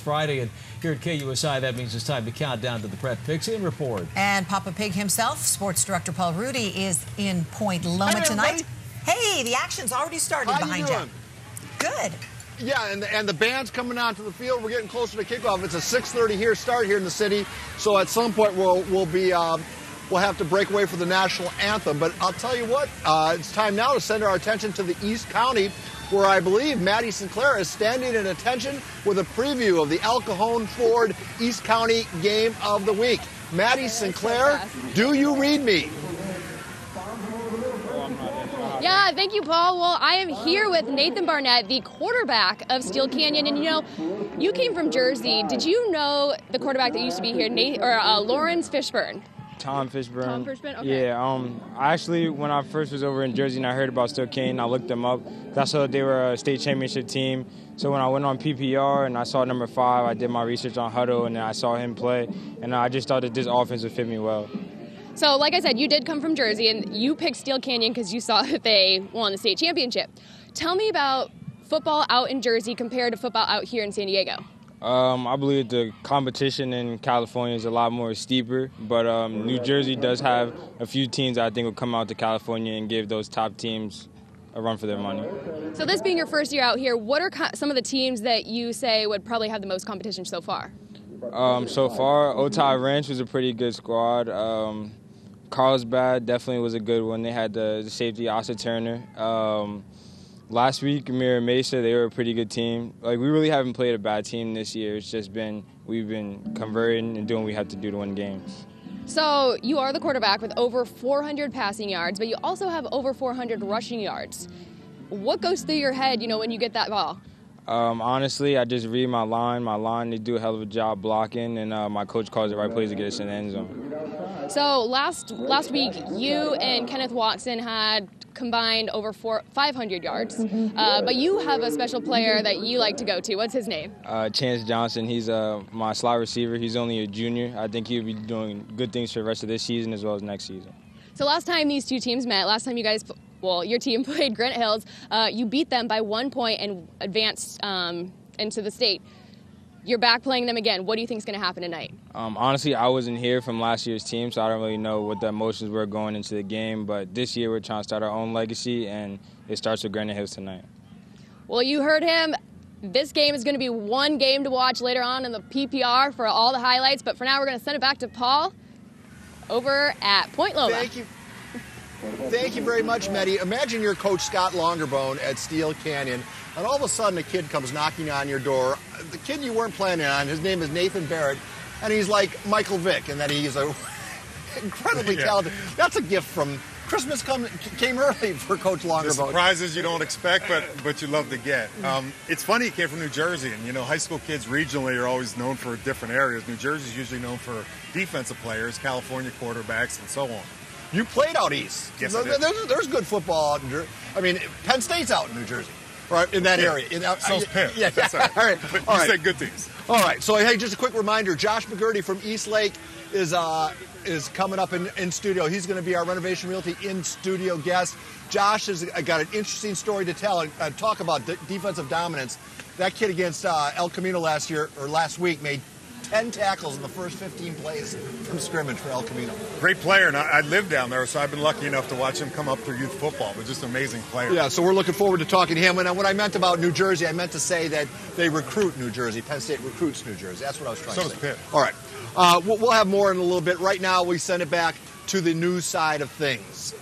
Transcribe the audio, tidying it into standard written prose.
Friday, and here at KUSI, that means it's time to count down to the Brett Pixie and report. And Papa Pig himself, sports director Paul Rudy, is in Point Loma tonight. Hey, the action's already started behind you. Good. Yeah, and the band's coming onto the field. We're getting closer to kickoff. It's a 6:30 here start here in the city. So at some point we'll have to break away for the national anthem. But I'll tell you what, it's time now to send our attention to the East County, where I believe Maddie Sinclair is standing in attention with a preview of the El Cajon Ford East County Game of the Week. Maddie Sinclair, do you read me? Yeah, thank you, Paul. Well, I am here with Nathan Barnett, the quarterback of Steele Canyon. And, you know, you came from Jersey. Did you know the quarterback that used to be here, Lawrence Fishburne? Tom Fishburne. Tom Fishburne? Okay. Yeah, actually, when I first was over in Jersey and I heard about Steele Canyon, I looked them up. I saw they were a state championship team. So when I went on PPR and I saw number 5, I did my research on Huddle, and then I saw him play. And I just thought that this offense would fit me well. So, like I said, you did come from Jersey, and you picked Steele Canyon because you saw that they won the state championship. Tell me about football out in Jersey compared to football out here in San Diego. I believe the competition in California is a lot more steeper, but New Jersey does have a few teams that I think will come out to California and give those top teams a run for their money. So this being your first year out here, what are some of the teams that you say would probably have the most competition so far? So far, Otay Ranch was a pretty good squad. Carlsbad definitely was a good one. They had the safety, Asa Turner. Last week, Mira Mesa, they were a pretty good team. Like, we really haven't played a bad team this year. It's just we've been converting and doing what we have to do to win games. So you are the quarterback with over 400 passing yards, but you also have over 400 rushing yards. What goes through your head, when you get that ball? Honestly, I just read my line. My line, they do a hell of a job blocking, and my coach calls the right plays to get us in the end zone. So last week, you and Kenneth Watson had combined over 500 yards, but you have a special player that you like to go to. What's his name? Chance Johnson. He's my slot receiver. He's only a junior. I think he'll be doing good things for the rest of this season as well as next season. So last time these two teams met, your team played Granite Hills, you beat them by 1 point and advanced into the state. You're back playing them again. What do you think is going to happen tonight? Honestly, I wasn't here from last year's team, so I don't really know what the emotions were going into the game. But this year we're trying to start our own legacy, and it starts with Granite Hills tonight. Well, you heard him. This game is going to be one game to watch later on in the PPR for all the highlights. But for now, we're going to send it back to Paul over at Point Loma. Thank you. Thank you very much, Maddie. Imagine you're Coach Scott Longerbone at Steele Canyon, and all of a sudden a kid comes knocking on your door. The kid you weren't planning on, his name is Nathan Barrett, and he's like Michael Vick, and that he's a incredibly talented. That's a gift from Christmas came early for Coach Longerbone. The surprises you don't expect, but you love to get. It's funny he came from New Jersey, and high school kids regionally are always known for different areas. New Jersey's usually known for defensive players, California quarterbacks, and so on. You played out east. Yes, I did. There's good football out in Jersey. I mean, Penn State's out in New Jersey, right, in that area. So's Penn. Yeah, that's all right. All right. But All you right. said good things. All right. So, hey, just a quick reminder, Josh McGurty from Eastlake is coming up in studio. He's going to be our Renovation Realty in-studio guest. Josh has got an interesting story to tell and talk about defensive dominance. That kid against El Camino last week made 10 tackles in the first 15 plays from scrimmage for El Camino. Great player, and I live down there, so I've been lucky enough to watch him come up through youth football, but just an amazing player. Yeah, so we're looking forward to talking to him. And what I meant about New Jersey, I meant to say that they recruit New Jersey. Penn State recruits New Jersey. That's what I was trying to say. So does Pitt. All right. We'll have more in a little bit. Right now, we send it back to the news side of things.